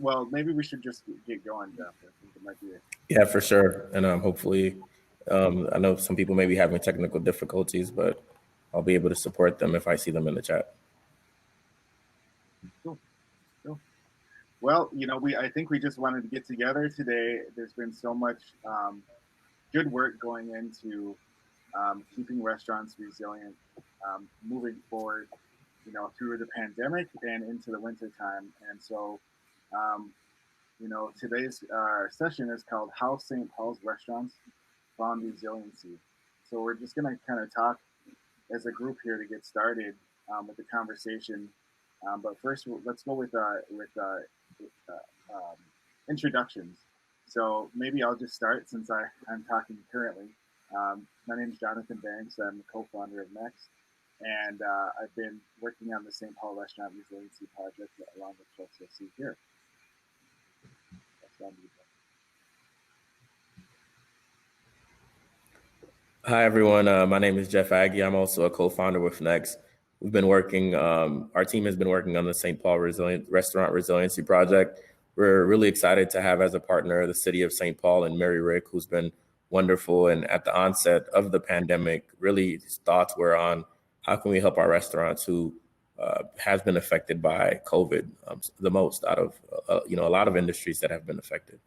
Well, maybe we should just get going, Jeff. I think it might be. Yeah, for sure. And hopefully, I know some people may be having technical difficulties, but I'll be able to support them if I see them in the chat. Cool. Well, I think we just wanted to get together today. There's been so much good work going into keeping restaurants resilient, moving forward, through the pandemic and into the winter time. And so, today's session is called How St. Paul's Restaurants Found Resiliency. So we're just going to kind of talk as a group here to get started with the conversation. But first, let's go with introductions. So maybe I'll just start since I'm talking currently. My name is Jonathan Banks. I'm the co-founder of Next, and I've been working on the St. Paul Restaurant Resiliency Project along with folks you'll see here. Hi, everyone. My name is Jeff Aguy. I'm also a co-founder with Next. We've been working, our team has been working on the St. Paul Restaurant Resiliency Project. We're really excited to have as a partner the city of St. Paul and Mary Rick, who's been wonderful. And at the onset of the pandemic, really his thoughts were on how can we help our restaurants who has been affected by COVID the most out of, a lot of industries that have been affected.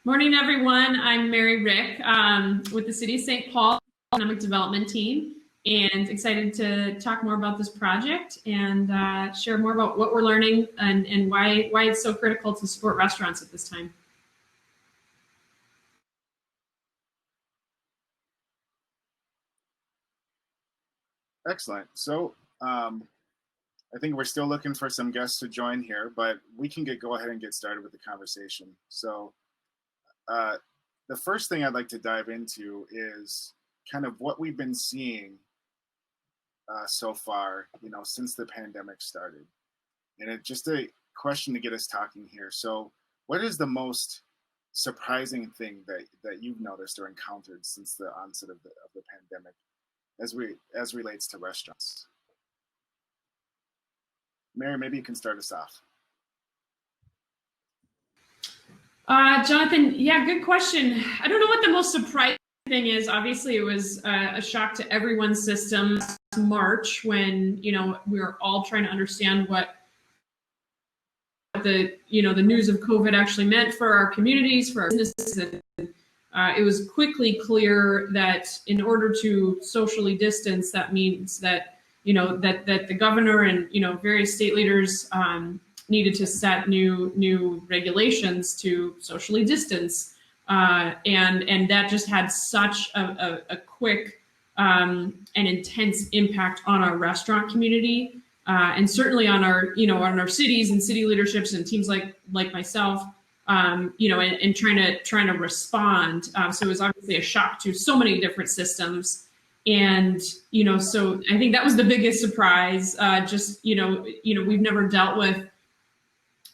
Morning, everyone. I'm Mary Rick with the City of St. Paul Economic Development Team, and excited to talk more about this project and share more about what we're learning and why it's so critical to support restaurants at this time. Excellent. So I think we're still looking for some guests to join here, but we can go ahead and get started with the conversation. So the first thing I'd like to dive into is kind of what we've been seeing so far, since the pandemic started. And it's just a question to get us talking here. So what is the most surprising thing that you've noticed or encountered since the onset of the pandemic as relates to restaurants? Mary, maybe you can start us off. Jonathan, yeah, good question. I don't know what the most surprising thing is. Obviously, it was a shock to everyone's system last March when, we were all trying to understand what the news of COVID actually meant for our communities, for our businesses. It was quickly clear that in order to socially distance, that means that, that the governor and, various state leaders needed to set new regulations to socially distance. And that just had such a quick and intense impact on our restaurant community, and certainly on our, on our cities and city leaderships and teams like myself, and trying to respond. So it was obviously a shock to so many different systems. And, so I think that was the biggest surprise. We've never dealt with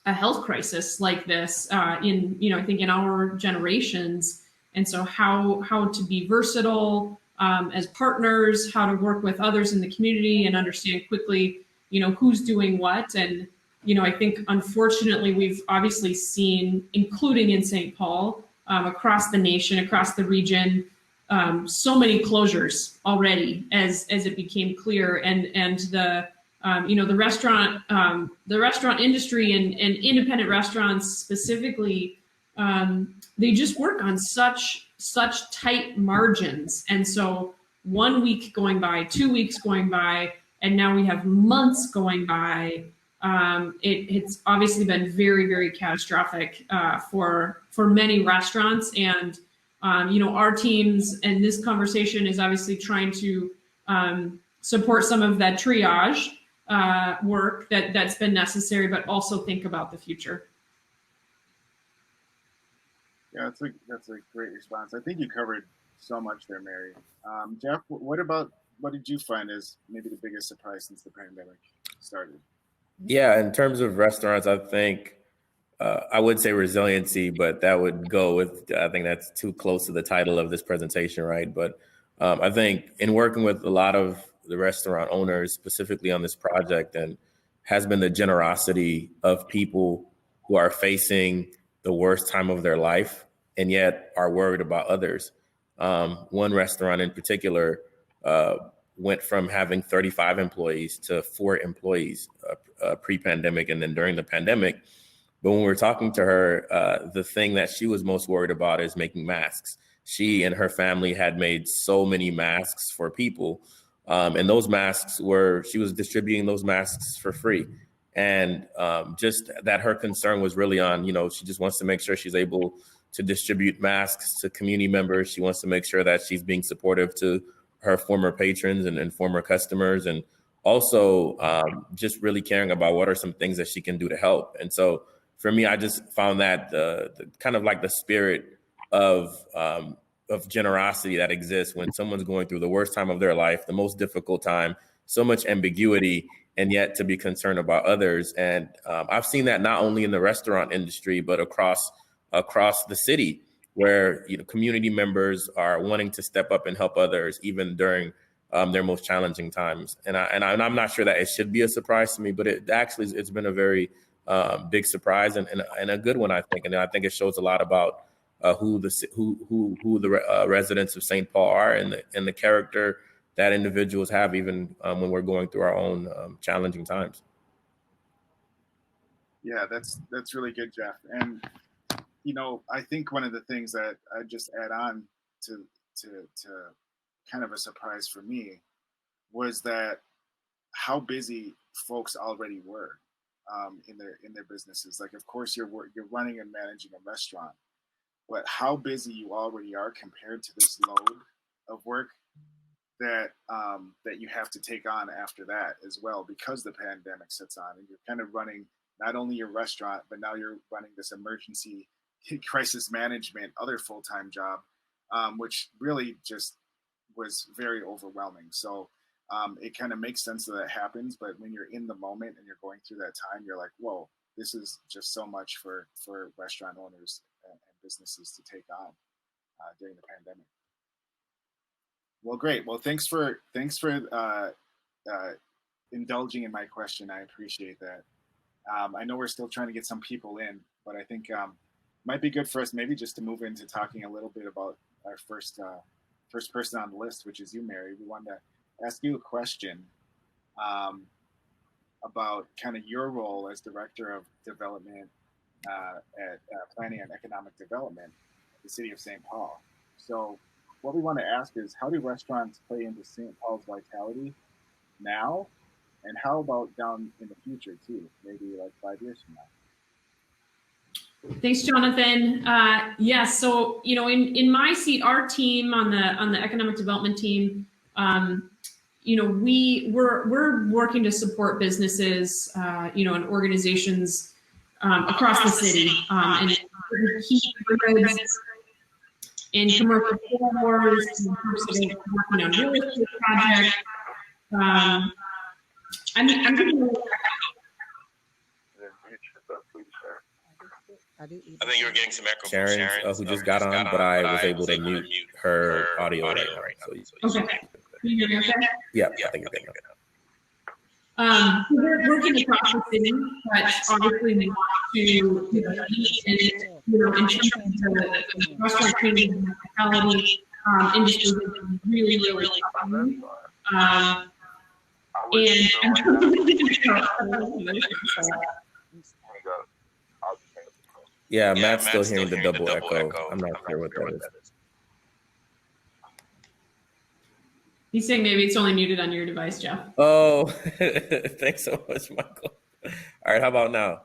a health crisis like this I think in our generations. And so how to be versatile as partners, how to work with others in the community and understand quickly, who's doing what. And, I think unfortunately we've obviously seen, including in St. Paul, across the nation, across the region, so many closures already as it became clear. And the restaurant industry and independent restaurants specifically, they just work on such tight margins. And so 1 week going by, 2 weeks going by, and now we have months going by. It's obviously been very, very catastrophic for many restaurants. And, our teams and this conversation is obviously trying to support some of that triage work that's been necessary, but also think about the future. Yeah, that's a great response. I think you covered so much there, Mary. Jeff, what did you find as maybe the biggest surprise since the pandemic started? Yeah, in terms of restaurants, I think I would say resiliency, but that would go with, I think that's too close to the title of this presentation, right? But I think in working with a lot of the restaurant owners, specifically on this project, and has been the generosity of people who are facing the worst time of their life and yet are worried about others. One restaurant in particular went from having 35 employees to 4 employees pre-pandemic and then during the pandemic. But when we were talking to her, the thing that she was most worried about is making masks. She and her family had made so many masks for people. And those masks she was distributing those masks for free. And just that her concern was really on, she just wants to make sure she's able to distribute masks to community members. She wants to make sure that she's being supportive to her former patrons and former customers. And also just really caring about what are some things that she can do to help. And so for me, I just found that the kind of like the spirit of generosity that exists when someone's going through the worst time of their life, the most difficult time, so much ambiguity, and yet to be concerned about others. And I've seen that not only in the restaurant industry, but across the city, where community members are wanting to step up and help others, even during their most challenging times. And I'm not sure that it should be a surprise to me, but it's been a very big surprise and a good one, I think. And I think it shows a lot about who the residents of St. Paul are and the character that individuals have, even when we're going through our own challenging times. Yeah, that's really good, Jeff. And I think one of the things that I just add on to kind of a surprise for me was that how busy folks already were in their businesses. Like, of course, you're running and managing a restaurant, but how busy you already are compared to this load of work that you have to take on after that as well, because the pandemic sets on and you're kind of running not only your restaurant, but now you're running this emergency crisis management, other full-time job, which really just was very overwhelming. So it kind of makes sense that it happens, but when you're in the moment and you're going through that time, you're like, whoa, this is just so much for restaurant owners and businesses to take on during the pandemic. Well, great. Well, thanks for indulging in my question. I appreciate that. I know we're still trying to get some people in, but I think might be good for us maybe just to move into talking a little bit about our first person on the list, which is you, Mary. We wanted to ask you a question about kind of your role as Director of Development at Planning and Economic Development at the City of St. Paul. So what we want to ask is, how do restaurants play into St. Paul's vitality now? And how about down in the future too, maybe like 5 years from now? Thanks, Jonathan. Yes, so in my seat, our team on the economic development team, we're working to support businesses, and organizations across the city, and key neighborhoods in commercial corridors, working on real estate projects. I'm thinking. I think you were getting some echo. Sharon, who just got on, but I was able to mute her audio right now. So Okay. Can you hear me okay? Yeah, I think you're good. We're working across the city, but obviously we want to, in terms of the restaurant training and hospitality industry, really, really important. Yeah, Matt's still hearing the double echo. I'm not sure what that is. He's saying maybe it's only muted on your device, Jeff. Oh, thanks so much, Michael. All right, how about now?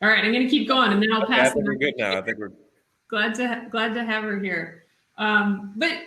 All right, I'm going to keep going, and then I'll pass. I think we're good now. I think we're glad to have her here. But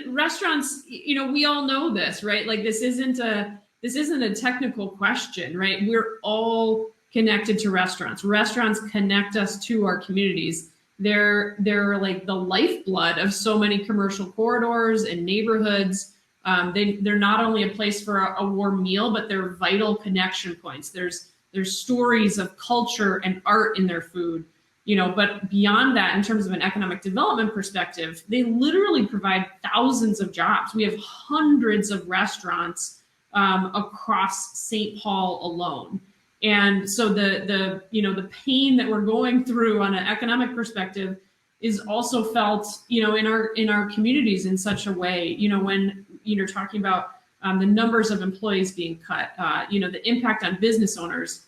restaurants. We all know this, right? Like this isn't a technical question, right? We're all connected to restaurants. Restaurants connect us to our communities. They're like the lifeblood of so many commercial corridors and neighborhoods. They're not only a place for a warm meal, but they're vital connection points. There's stories of culture and art in their food, but beyond that, in terms of an economic development perspective, they literally provide thousands of jobs. We have hundreds of restaurants across St. Paul alone. And so the pain that we're going through on an economic perspective is also felt, in our communities in such a way, when you're talking about the numbers of employees being cut, the impact on business owners.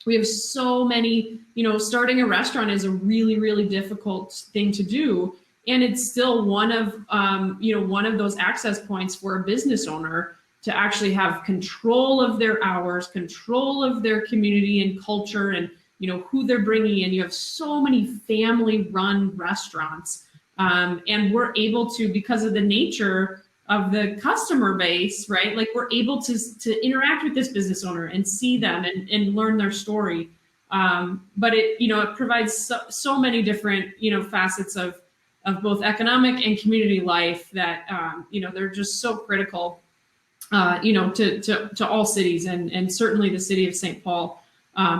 We have so many, starting a restaurant is a really, really difficult thing to do. And it's still one of those access points for a business owner to actually have control of their hours, control of their community and culture, and who they're bringing in. You have so many family-run restaurants, and we're able to, because of the nature of the customer base, right? Like, we're able to interact with this business owner and see them and learn their story. But it provides so many different facets of both economic and community life that they're just so critical to all cities, and certainly the city of St. Paul,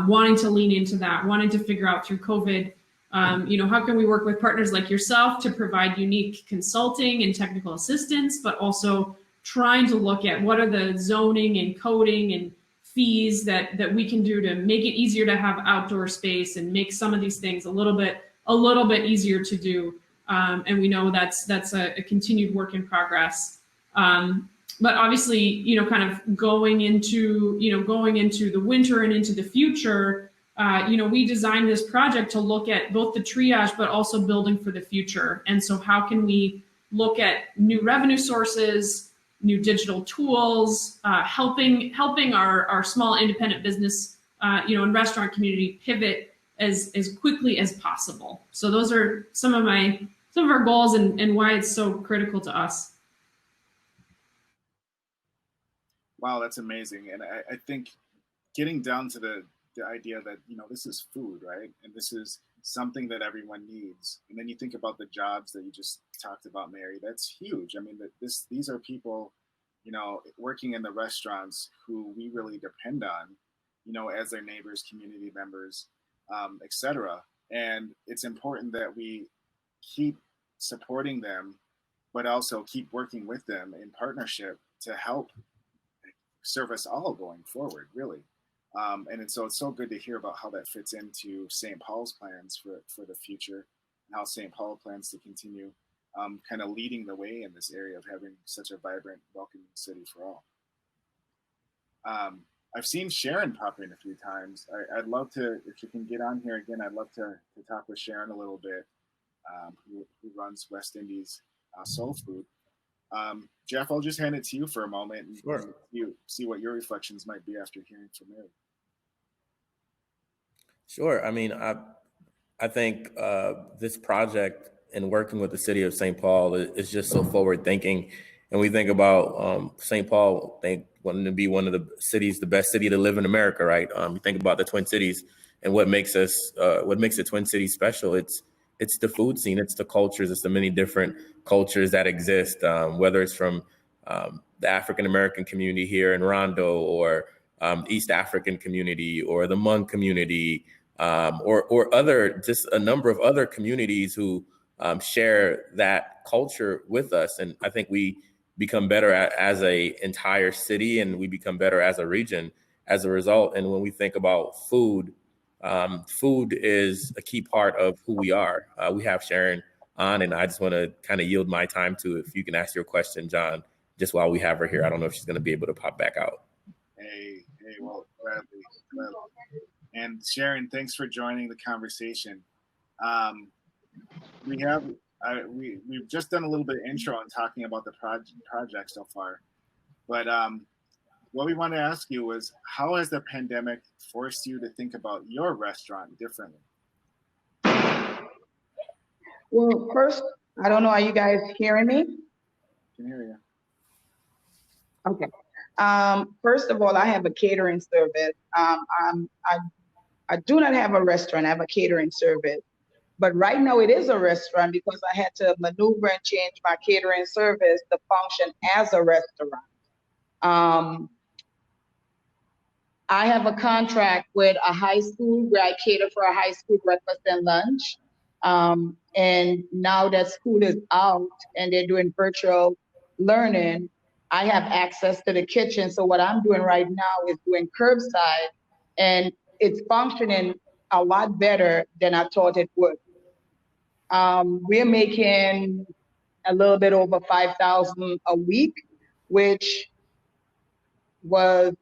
wanting to lean into that, wanting to figure out through COVID, how can we work with partners like yourself to provide unique consulting and technical assistance, but also trying to look at what are the zoning and coding and fees that we can do to make it easier to have outdoor space and make some of these things a little bit easier to do. And we know that's a continued work in progress. But obviously, kind of going into the winter and into the future, we designed this project to look at both the triage, but also building for the future. And so how can we look at new revenue sources, new digital tools, helping our small independent business, and restaurant community pivot as quickly as possible. So those are some of our goals and why it's so critical to us. Wow, that's amazing. And I think getting down to the idea that, this is food, right? And this is something that everyone needs. And then you think about the jobs that you just talked about, Mary, that's huge. I mean, these are people, working in the restaurants who we really depend on, as their neighbors, community members, et cetera. And it's important that we keep supporting them, but also keep working with them in partnership to help serve us all going forward, really. So it's so good to hear about how that fits into St. Paul's plans for the future, and how St. Paul plans to continue kind of leading the way in this area of having such a vibrant, welcoming city for all. I've seen Sharon pop in a few times. I'd love to, if you can get on here again, I'd love to talk with Sharon a little bit, who runs West Indies Soul Food. Jeff, I'll just hand it to you for a moment and Sure. you see what your reflections might be after hearing from Mary. Sure. I mean, I think this project and working with the city of St. Paul is just so forward thinking. And we think about St. Paul, they wanting to be one of the cities, the best city to live in America, right? You think about the Twin Cities and what makes the Twin Cities special. It's the food scene, it's the cultures, it's the many different cultures that exist, whether it's from the African-American community here in Rondo, or East African community, or the Hmong community, or other, just a number of other communities who share that culture with us. And I think we become better as a entire city, and we become better as a region as a result. And when we think about food, food is a key part of who we are. We have Sharon on, and I just want to kind of yield my time to, if you can ask your question, John, just while we have her here. I don't know if she's going to be able to pop back out. Hey, well, gladly. And Sharon, thanks for joining the conversation. We've just done a little bit of intro on talking about the project so far, but what we want to ask you was, how has the pandemic forced you to think about your restaurant differently? Well, first, I don't know, are you guys hearing me? I can hear you. Okay. First of all, I have a catering service. I do not have a restaurant, I have a catering service. But right now it is a restaurant because I had to maneuver and change my catering service to function as a restaurant. I have a contract with a high school where I cater for a high school breakfast and lunch. And now that school is out and they're doing virtual learning, I have access to the kitchen. So what I'm doing right now is doing curbside, and it's functioning a lot better than I thought it would. We're making a little bit over 5,000 a week, which was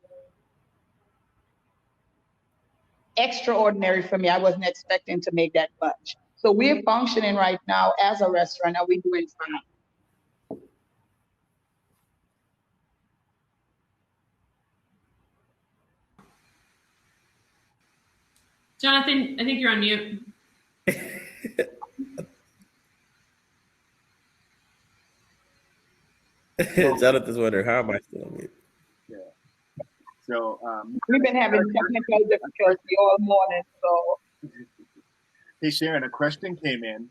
extraordinary for me. I wasn't expecting to make that much. So we're functioning right now as a restaurant, and we're doing fine. Jonathan, I think you're on mute. Jonathan's wondering, how am I still on mute? Yeah. So we've been having technical difficulty all morning. So hey Sharon, a question came in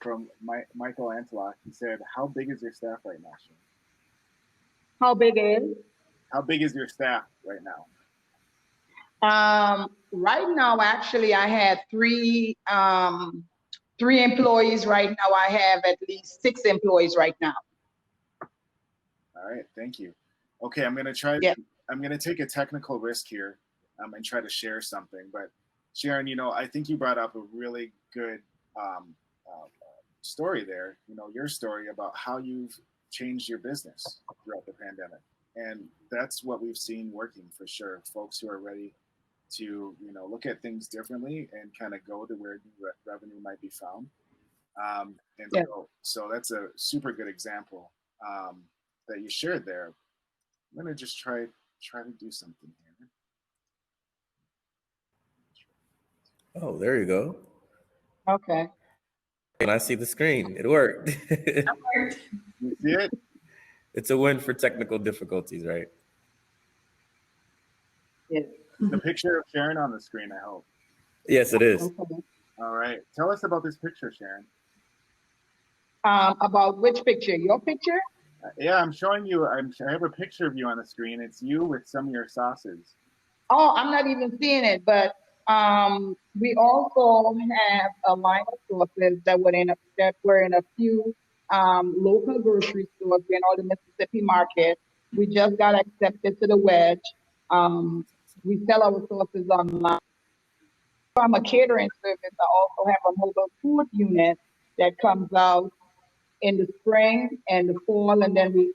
from Michael Antelock. He said, "How big is your staff right now, Sharon?" How big is? How big is your staff right now? Right now, actually, I had three employees. Right now, I have at least 6 employees right now. All right, thank you. Okay, I'm gonna try. Yeah. I'm gonna take a technical risk here and try to share something. But Sharon, I think you brought up a really good story there. Your story about how you've changed your business throughout the pandemic, and that's what we've seen working for sure. Folks who are ready to look at things differently and kind of go to where new revenue might be found. Yeah. So that's a super good example that you shared there. I'm gonna just try to do something here. Oh, there you go. Okay. And I see the screen. It worked. You see it? It's a win for technical difficulties, right? Yeah. The picture of Sharon on the screen, I hope. Yes, it is. Okay. All right. Tell us about this picture, Sharon. About which picture? Your picture? Yeah, I'm showing you. I have a picture of you on the screen. It's you with some of your sauces. Oh, I'm not even seeing it, but we also have a line of sauces that were in a few local grocery stores in all the Mississippi market. We just got accepted to the wedge. We sell our sauces online. From a catering service, I also have a mobile food unit that comes out in the spring and the fall, and then we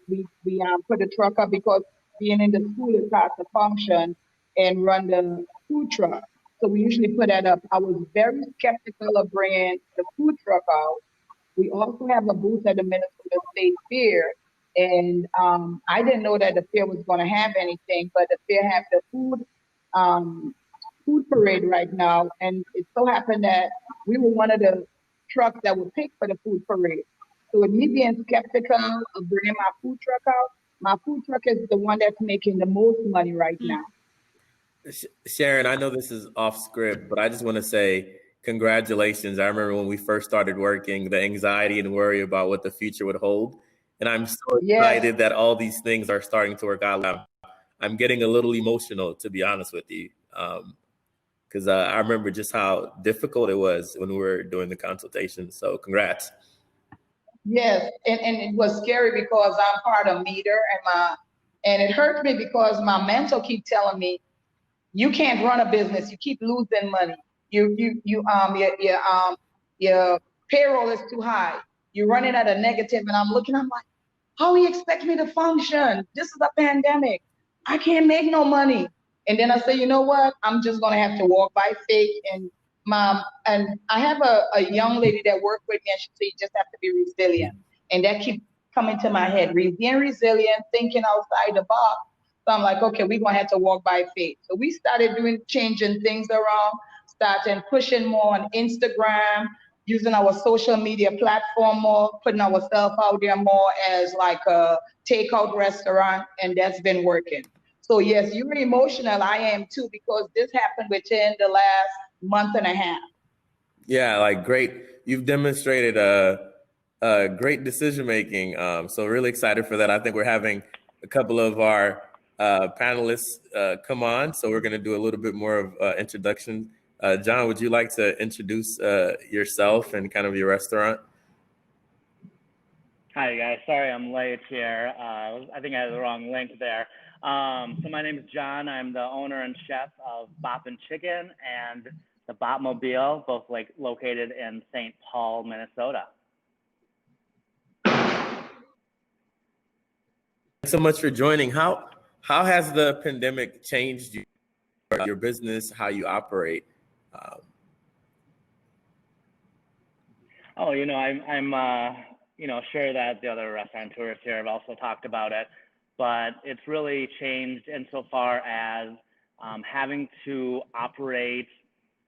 put the truck up because being in the school is hard to function and run the food truck. So we usually put that up. I was very skeptical of bringing the food truck out. We also have a booth at the Minnesota State Fair, and I didn't know that the fair was going to have anything, but the fair has the food parade right now, and it so happened that we were one of the trucks that were picked for the food parade. So with me being skeptical of bringing my food truck out, my food truck is the one that's making the most money right now. Sharon, I know this is off script, but I just want to say congratulations. I remember when we first started working, the anxiety and worry about what the future would hold. And I'm so excited that all these things are starting to work out. I'm getting a little emotional, to be honest with you, because I remember just how difficult it was when we were doing the consultation. So congrats. Yes, and it was scary because I'm part of Meter, and it hurts me because my mentor keep telling me, you can't run a business. You keep losing money. Your payroll is too high. You're running at a negative, and I'm like, how he expect me to function? This is a pandemic. I can't make no money. And then I say, you know what? I'm just gonna have to walk by faith. And I have a young lady that worked with me, and she said, you just have to be resilient. And that keeps coming to my head. Being resilient, thinking outside the box. So I'm like, okay, we're gonna have to walk by faith. So we started changing things around, starting pushing more on Instagram, using our social media platform more, putting ourselves out there more as like a takeout restaurant, and that's been working. So yes, you're emotional. I am too, because this happened within the last month and a half. Yeah, like great. You've demonstrated a great decision making. So really excited for that. I think we're having a couple of our panelists come on. So we're going to do a little bit more of introduction. John, would you like to introduce yourself and kind of your restaurant? Hi guys, sorry I'm late here. I think I had the wrong link there. So my name is John. I'm the owner and chef of Boppin' Chicken and the Bopmobile, both located in St. Paul, Minnesota. Thanks so much for joining. How has the pandemic changed your business, how you operate? I'm sure that the other restaurateurs here have also talked about it, but it's really changed insofar as having to operate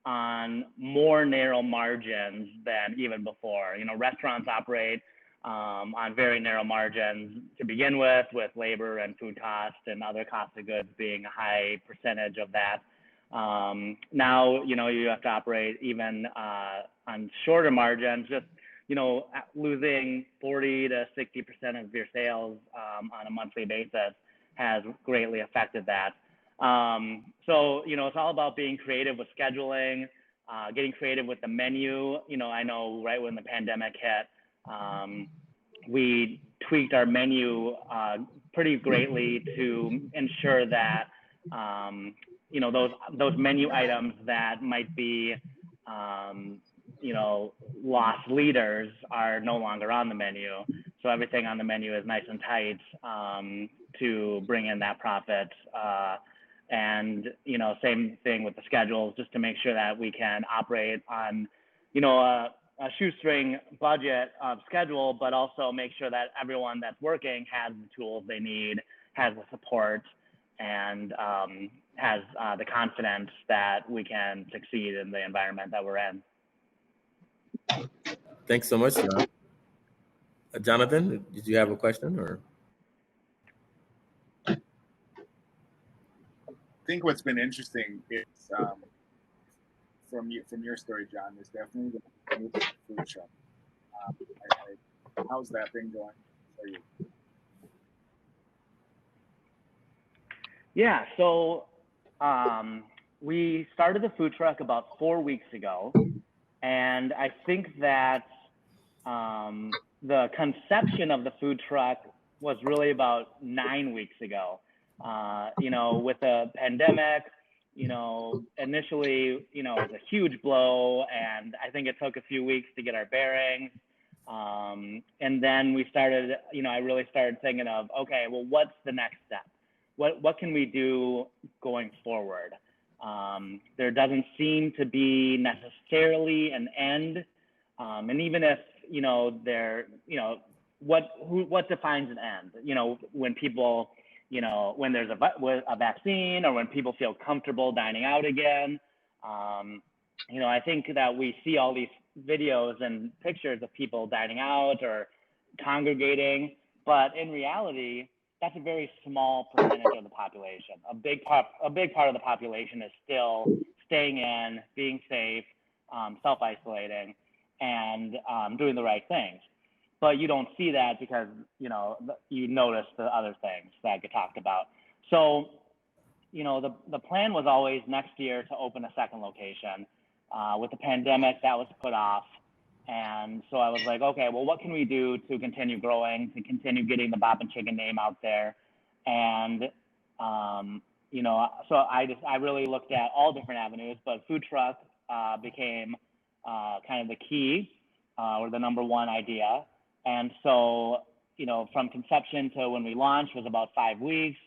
on more narrow margins than even before. Restaurants operate on very narrow margins to begin with labor and food costs and other costs of goods being a high percentage of that. Now, you have to operate even on shorter margins, just, losing 40 to 60% of your sales on a monthly basis has greatly affected that. So, it's all about being creative with scheduling, getting creative with the menu. I know right when the pandemic hit, we tweaked our menu pretty greatly to ensure that those menu items that might be lost leaders are no longer on the menu. So everything on the menu is nice and tight to bring in that profit. And same thing with the schedules, just to make sure that we can operate on a shoestring budget of schedule, but also make sure that everyone that's working has the tools they need, has the support, and has the confidence that we can succeed in the environment that we're in. Thanks so much, John. Jonathan, did you have a question or? I think what's been interesting is from your story, John, is definitely the food truck. How's that been going for you? Yeah, so we started the food truck about 4 weeks ago, and I think that the conception of the food truck was really about 9 weeks ago. With the pandemic, initially, it was a huge blow, and I think it took a few weeks to get our bearings. And then we started, I really started thinking of, okay, well, what's the next step? What can we do going forward? There doesn't seem to be necessarily an end. And even if, what defines an end? When people, when there's a vaccine or when people feel comfortable dining out again. I think that we see all these videos and pictures of people dining out or congregating, but in reality, that's a very small percentage of the population. A big part of the population is still staying in, being safe, self-isolating, and doing the right things. But you don't see that because, you notice the other things that get talked about. So, the plan was always next year to open a second location. With the pandemic, that was put off. And so I was like, okay, well, what can we do to continue growing, to continue getting the Boppin' Chicken name out there? And, so I really looked at all different avenues, but food truck became kind of the key or the number one idea. And so, from conception to when we launched was about 5 weeks.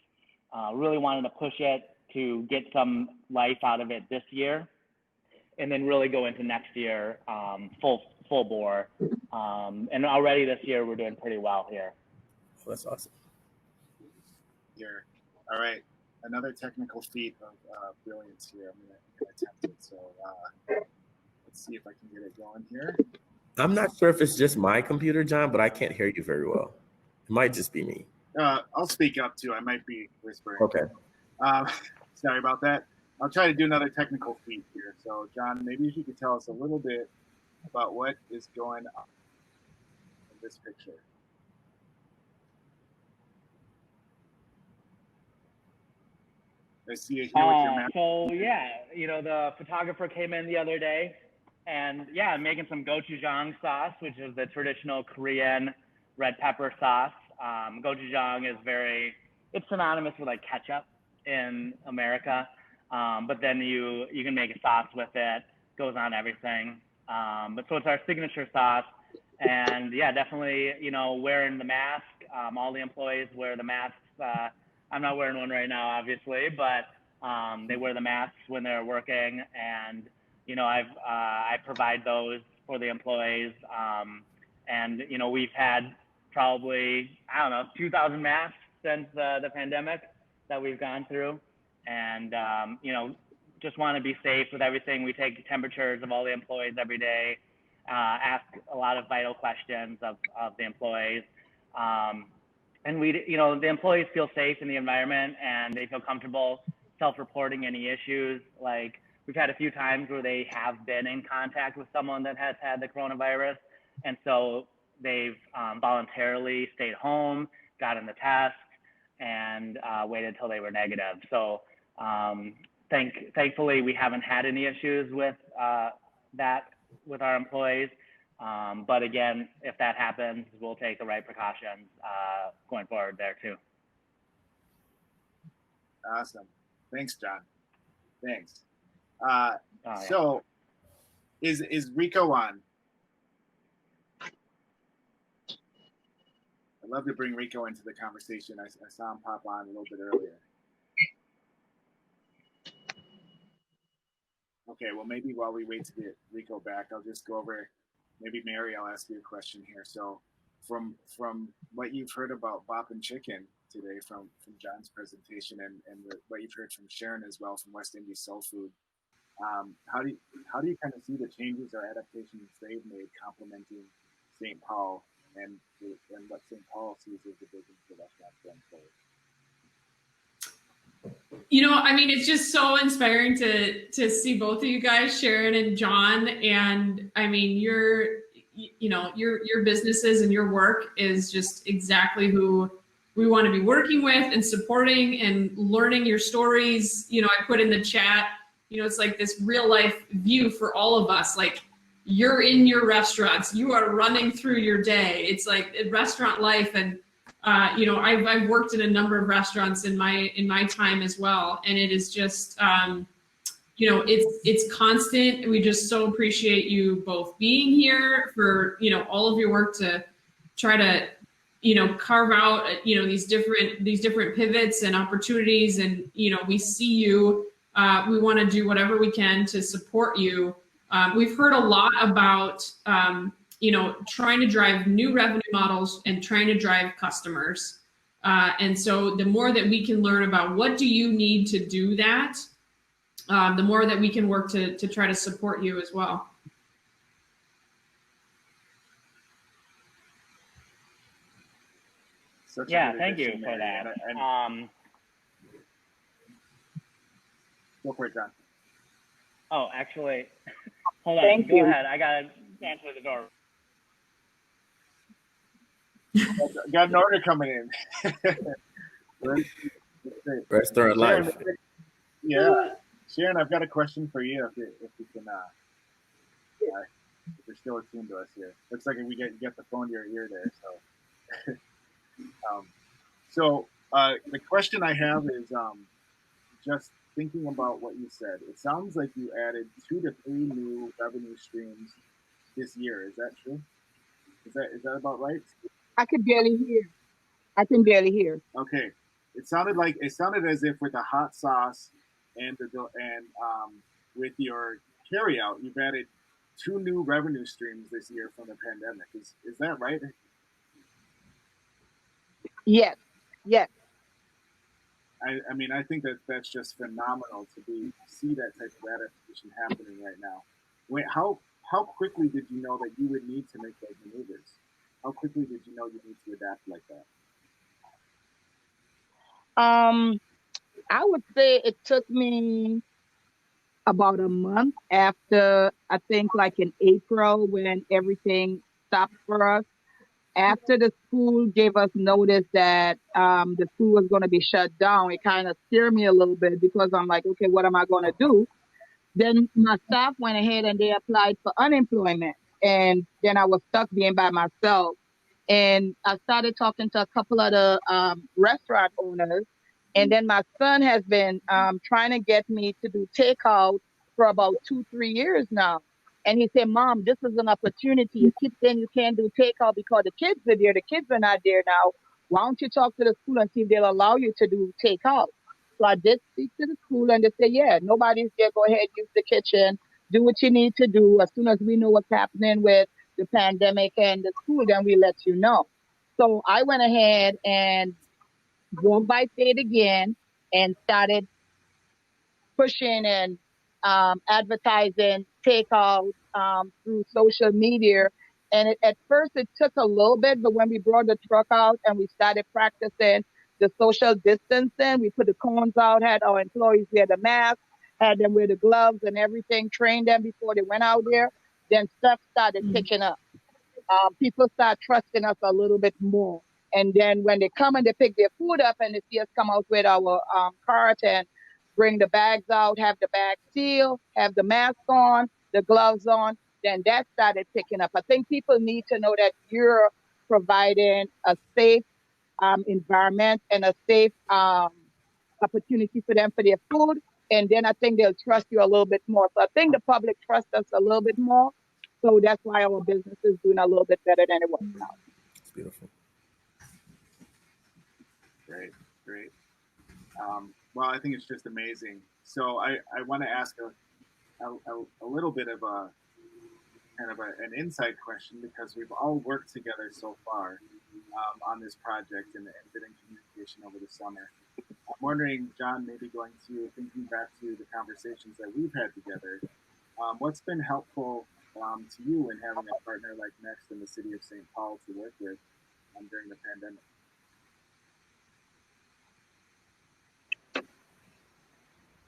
Really wanted to push it to get some life out of it this year, and then really go into next year full bore. And already this year we're doing pretty well here. Oh, that's awesome. Here, all right. Another technical feat of brilliance here. I'm gonna attempt it. So let's see if I can get it going here. I'm not sure if it's just my computer, John, but I can't hear you very well. It might just be me. I'll speak up too. I might be whispering. Okay. Sorry about that. I'll try to do another technical feat here. So, John, maybe if you could tell us a little bit about what is going on in this picture. I see you here with your map. So yeah, the photographer came in the other day, and yeah, I'm making some gochujang sauce, which is the traditional Korean red pepper sauce. Gochujang is it's synonymous with like ketchup in America. But then you can make a sauce with it, goes on everything. But so it's our signature sauce. And yeah, definitely, wearing the mask. All the employees wear the masks. I'm not wearing one right now, obviously, but they wear the masks when they're working. And, I provide those for the employees. And, we've had probably, 2,000 masks since the pandemic that we've gone through. And, just want to be safe with everything. We take temperatures of all the employees every day, ask a lot of vital questions of the employees. And the employees feel safe in the environment and they feel comfortable self-reporting any issues. Like we've had a few times where they have been in contact with someone that has had the coronavirus. And so they've voluntarily stayed home, gotten the test, and waited until they were negative. So thankfully, we haven't had any issues with that with our employees. But again, if that happens, we'll take the right precautions going forward there too. Awesome. Thanks, John. Thanks. Yeah. So is Rico on? I'd love to bring Rico into the conversation. I saw him pop on a little bit earlier. Okay, well, maybe while we wait to get Rico back, I'll just go over, maybe Mary, I'll ask you a question here. So from what you've heard about Bop and Chicken today from John's presentation and what you've heard from Sharon as well from West Indies Soul Food, how do you kind of see the changes or adaptations they've made complementing St. Paul and what St. Paul sees as the vision for restaurants going forward? It's just so inspiring to see both of you guys, Sharon and John. And your businesses and your work is just exactly who we want to be working with and supporting and learning your stories. I put in the chat, it's like this real life view for all of us. Like you're in your restaurants, you are running through your day. It's like restaurant life. And I've worked in a number of restaurants in my time as well, and it is just it's constant. We just so appreciate you both being here for all of your work to try to carve out these different pivots and opportunities, and we see you. We want to do whatever we can to support you. We've heard a lot about trying to drive new revenue models and trying to drive customers. And so the more that we can learn about what do you need to do that, the more that we can work to try to support you as well. Thank you for that. Go for it, John. Oh, actually, hold on. Go ahead. I got to answer the door. Got an order coming in. Restaurant life. Yeah, Sharon, I've got a question for you. If you can, if you're still attuned to us here, looks like we get the phone to your ear there. So, the question I have is just thinking about what you said. It sounds like you added 2 to 3 new revenue streams this year. Is that true? Is that about right? I can barely hear. Okay. It sounded as if with the hot sauce and with your carryout, you've added 2 new revenue streams this year from the pandemic. Is that right? Yes. I think that's just phenomenal to see that type of adaptation happening right now. Wait, how quickly did you know that you would need to make those maneuvers? How quickly did you know you need to adapt like that? I would say it took me about a month after, I think like in April when everything stopped for us. After the school gave us notice that the school was going to be shut down, it kind of scared me a little bit because I'm like, okay, what am I going to do? Then my staff went ahead and they applied for unemployment. And then I was stuck being by myself. And I started talking to a couple of the restaurant owners. And then my son has been trying to get me to do takeout for about 2-3 years now. And he said, Mom, this is an opportunity. You keep saying you can't do takeout because the kids are there. The kids are not there now. Why don't you talk to the school and see if they'll allow you to do takeout? So I did speak to the school and they said, yeah, nobody's there. Go ahead, use the kitchen, do what you need to do. As soon as we know what's happening with the pandemic and the school, then we let you know. So I went ahead and walked by Faith again and started pushing and advertising takeout through social media. And at first it took a little bit, but when we brought the truck out and we started practicing the social distancing, we put the cones out, had our employees wear the mask, had them wear the gloves and everything, trained them before they went out there, then stuff started picking up. People start trusting us a little bit more. And then when they come and they pick their food up and they see us come out with our cart and bring the bags out, have the bag sealed, have the mask on, the gloves on, then that started picking up. I think people need to know that you're providing a safe environment and a safe opportunity for them for their food. And then I think they'll trust you a little bit more. So I think the public trusts us a little bit more. So that's why our business is doing a little bit better than it was now. It's beautiful. Great, great. Well, I think it's just amazing. So I want to ask a little bit of a kind of an insight question, because we've all worked together so far on this project and been in communication over the summer. I'm wondering, John, maybe thinking back to the conversations that we've had together, what's been helpful to you in having a partner like Next in the city of St. Paul to work with during the pandemic?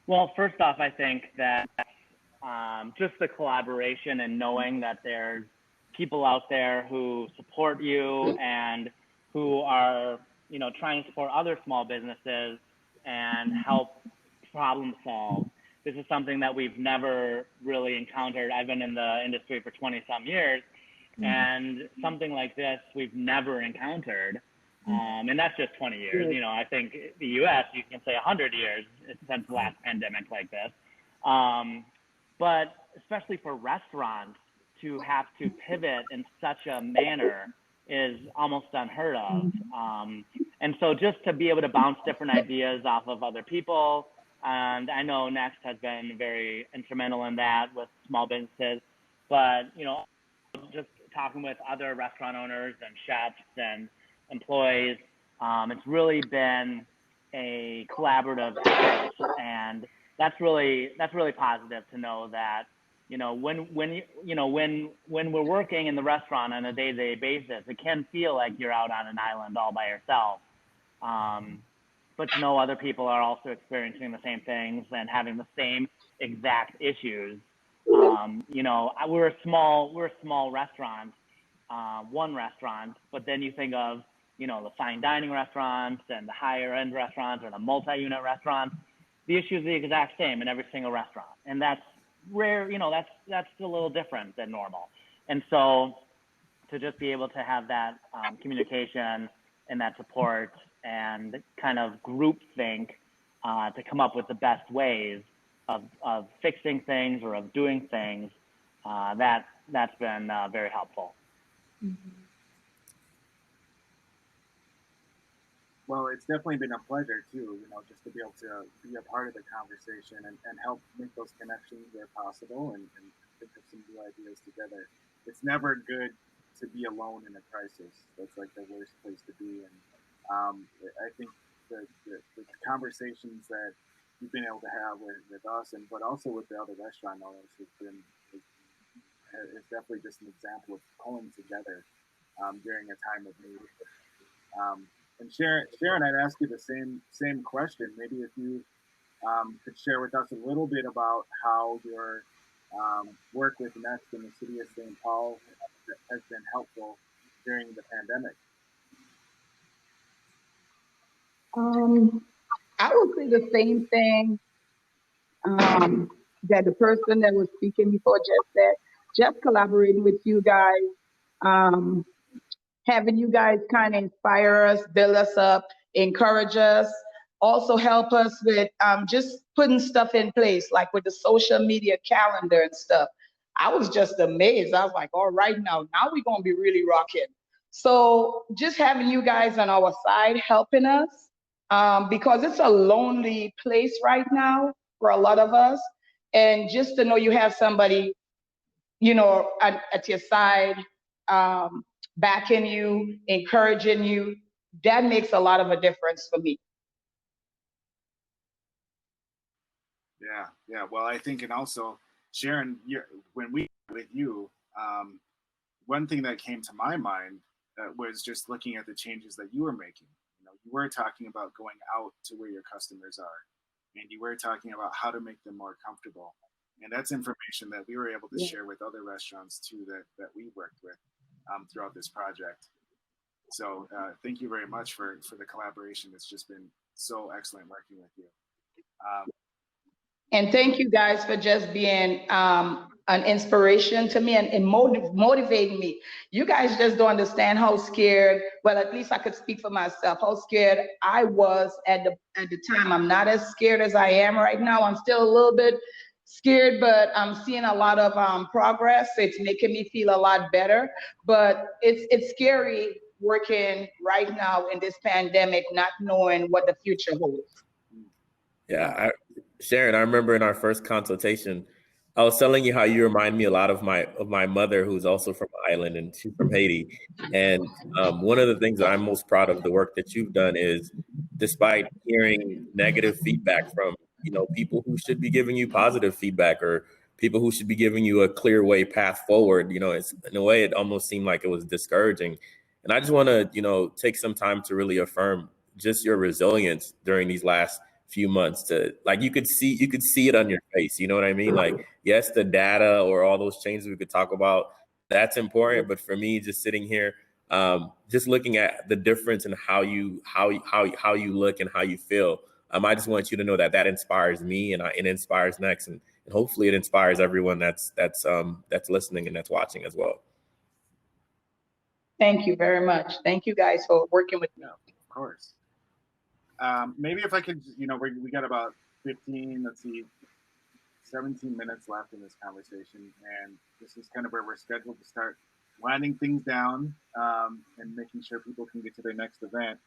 Well, first off, I think that just the collaboration and knowing that there's people out there who support you and who are, trying to support other small businesses and help problem solve. This is something that we've never really encountered. I've been in the industry for 20 some years, and something like this we've never encountered. And that's just 20 years. I think the U.S., you can say 100 years since the last pandemic like this. But especially for restaurants to have to pivot in such a manner is almost unheard of. And so just to be able to bounce different ideas off of other people, and I know Next has been very instrumental in that with small businesses, but, just talking with other restaurant owners and chefs and employees, it's really been a collaborative effort, and that's really positive to know that when we're working in the restaurant on a day-to-day basis, it can feel like you're out on an island all by yourself, but to know other people are also experiencing the same things and having the same exact issues. We're a small restaurant, one restaurant, but then you think of the fine dining restaurants and the higher end restaurants or the multi-unit restaurants. The issue is the exact same in every single restaurant, and that's rare. That's a little different than normal. And so to just be able to have that communication and that support and kind of group think to come up with the best ways of fixing things or of doing things, that's been very helpful. Well, it's definitely been a pleasure too, just to be able to be a part of the conversation and help make those connections where possible and think of some new ideas together. It's never good to be alone in a crisis. That's like the worst place to be. And I think the conversations that you've been able to have with us but also with the other restaurant owners is definitely just an example of pulling together during a time of need. And Sharon, I'd ask you the same question. Maybe if you could share with us a little bit about how your work with Next in the city of St. Paul has been helpful during the pandemic. I would say the same thing that the person that was speaking before just said. Just collaborating with you guys having you guys kind of inspire us, build us up, encourage us, also help us with just putting stuff in place, like with the social media calendar and stuff. I was just amazed. I was like, all right, now we're going to be really rocking. So just having you guys on our side helping us, because it's a lonely place right now for a lot of us. And just to know you have somebody, you know, at your side, backing you, encouraging you, that makes a lot of a difference for me. Yeah. Well, I think, and also, Sharon, when we with you, one thing that came to my mind was just looking at the changes that you were making. You know, you were talking about going out to where your customers are, and you were talking about how to make them more comfortable. And that's information that we were able to share with other restaurants too that we worked with throughout this project. So thank you very much for the collaboration. It's just been so excellent working with you. And thank you guys for just being an inspiration to me and motivating me. You guys just don't understand how scared, well, at least I could speak for myself, how scared I was at the time. I'm not as scared as I am right now. I'm still a little bit scared, but I'm seeing a lot of progress. It's making me feel a lot better, but it's scary working right now in this pandemic, not knowing what the future holds. Yeah, Sharon, I remember in our first consultation, I was telling you how you remind me a lot of my mother, who's also from Ireland and she's from Haiti. And one of the things that I'm most proud of the work that you've done is, despite hearing negative feedback from people who should be giving you positive feedback or people who should be giving you a clear way path forward, it's in a way it almost seemed like it was discouraging. And I just want to take some time to really affirm just your resilience during these last few months. To like you could see it on your face, you know what I mean? Like, yes, the data or all those changes we could talk about, that's important, but for me, just sitting here, just looking at the difference in how you look and how you feel, I just want you to know that inspires me and it inspires Next, and hopefully it inspires everyone that's listening and that's watching as well. Thank you very much. Thank you guys for working with me. Yeah, of course. Maybe if I could, we got about 17 minutes left in this conversation, and this is kind of where we're scheduled to start winding things down and making sure people can get to their next event.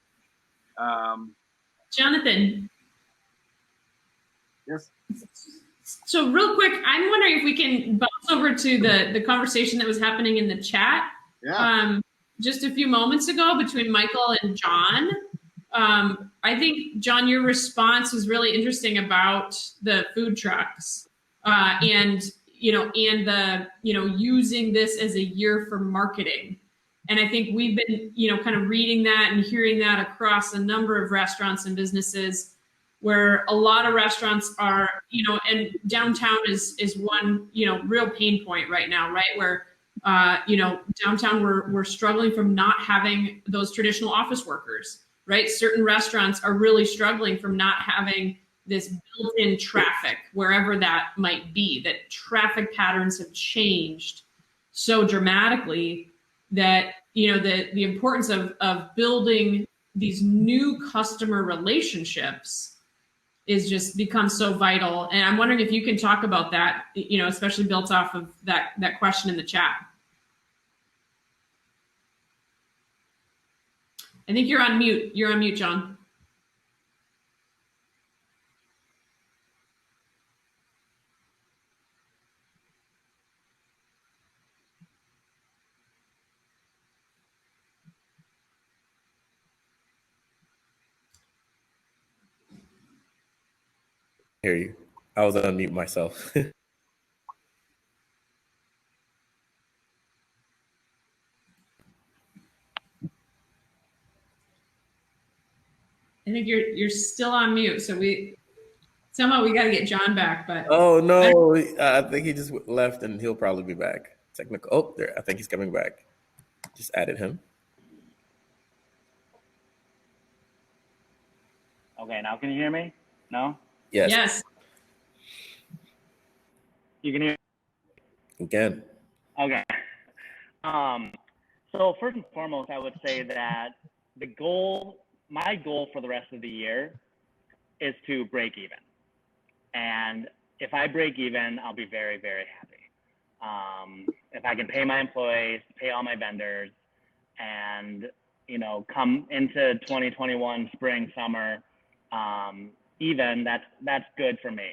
Jonathan. Yes. So real quick, I'm wondering if we can bounce over to the conversation that was happening in the chat. Yeah. Just a few moments ago between Michael and John. I think, John, your response was really interesting about the food trucks and the, using this as a year for marketing. And I think we've been, kind of reading that and hearing that across a number of restaurants and businesses, where a lot of restaurants are, and downtown is one, real pain point right now, right? Where, downtown we're struggling from not having those traditional office workers. Right? Certain restaurants are really struggling from not having this built-in traffic wherever that might be, that traffic patterns have changed so dramatically that, the importance of building these new customer relationships is just become so vital. And I'm wondering if you can talk about that, especially built off of that question in the chat. I think you're on mute. You're on mute, John. Hear you. I was on mute myself. I think you're still on mute. So somehow we got to get John back. But oh no, I think he just left, and he'll probably be back. Technical. Oh, there. I think he's coming back. Just added him. Okay, now can you hear me? No? Yes. Yes. You can hear me? Again. Okay. So first and foremost, I would say that my goal for the rest of the year is to break even. And if I break even, I'll be very, very happy. If I can pay my employees, pay all my vendors, and, come into 2021 spring, summer, even, that's good for me.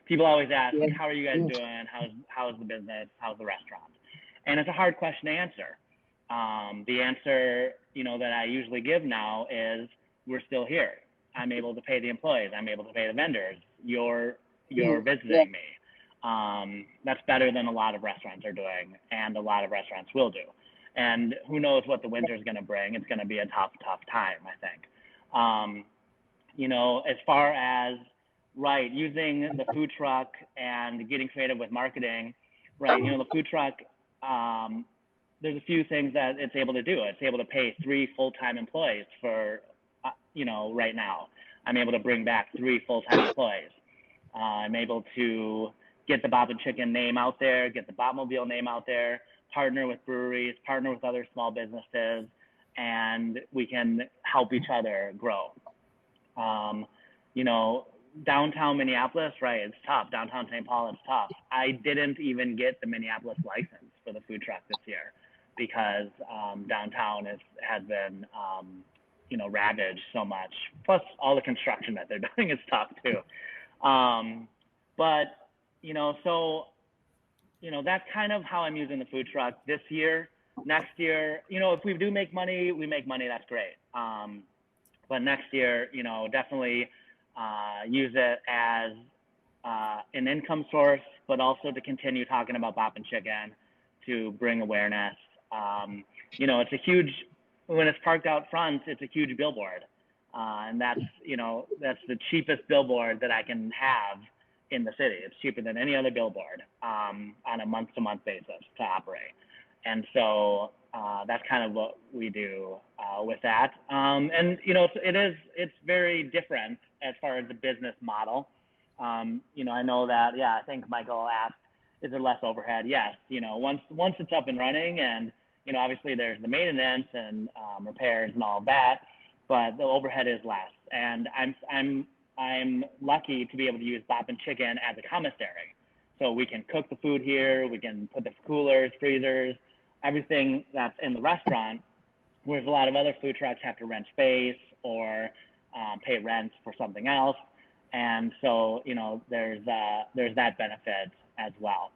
People always ask, how are you guys doing? How's the business? How's the restaurant? And it's a hard question to answer. The answer, that I usually give now is we're still here. I'm able to pay the employees. I'm able to pay the vendors. You're visiting me. That's better than a lot of restaurants are doing, and a lot of restaurants will do. And who knows what the winter is going to bring? It's going to be a tough time, I think. As far as using the food truck and getting creative with marketing, the food truck, there's a few things that it's able to do. It's able to pay 3 full-time employees for, right now. I'm able to bring back 3 full-time employees. I'm able to get the Bop and Chicken name out there, get the Bopmobile name out there, partner with breweries, partner with other small businesses, and we can help each other grow. Downtown Minneapolis, it's tough. Downtown St. Paul, it's tough. I didn't even get the Minneapolis license for the food truck this year because downtown has been, ravaged so much. Plus all the construction that they're doing is tough too. That's kind of how I'm using the food truck this year. Next year, if we do make money, that's great. But next year, definitely use it as an income source, but also to continue talking about Bop and Chicken to bring awareness. It's a huge, when it's parked out front, it's a huge billboard. And that's the cheapest billboard that I can have in the city. It's cheaper than any other billboard on a month-to-month basis to operate. And so that's kind of what we do with that. It's very different as far as the business model. I know that, I think Michael asked, is there less overhead? Yes, once it's up and running, and, obviously there's the maintenance and repairs and all that, but the overhead is less. And I'm lucky to be able to use Bop and Chicken as a commissary. So we can cook the food here, we can put the coolers, freezers, everything that's in the restaurant, whereas a lot of other food trucks have to rent space or pay rent for something else. And so, there's that benefit as well.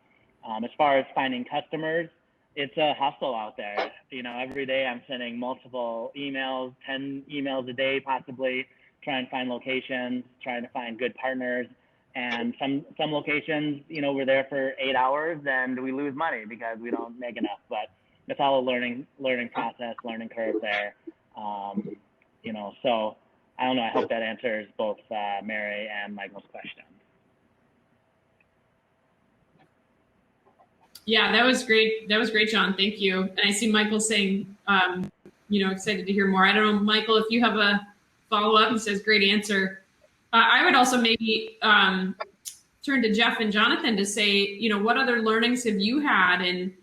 As far as finding customers, it's a hustle out there. Every day I'm sending multiple emails, 10 emails a day, possibly, trying to find locations, trying to find good partners. And some locations, we're there for 8 hours and we lose money because we don't make enough. But it's all a learning process, learning curve there. So I don't know. I hope that answers both Mary and Michael's question. Yeah, that was great. That was great, John. Thank you. And I see Michael saying, excited to hear more. I don't know, Michael, if you have a follow-up. He says, great answer. I would also maybe turn to Jeff and Jonathan to say, what other learnings have you had in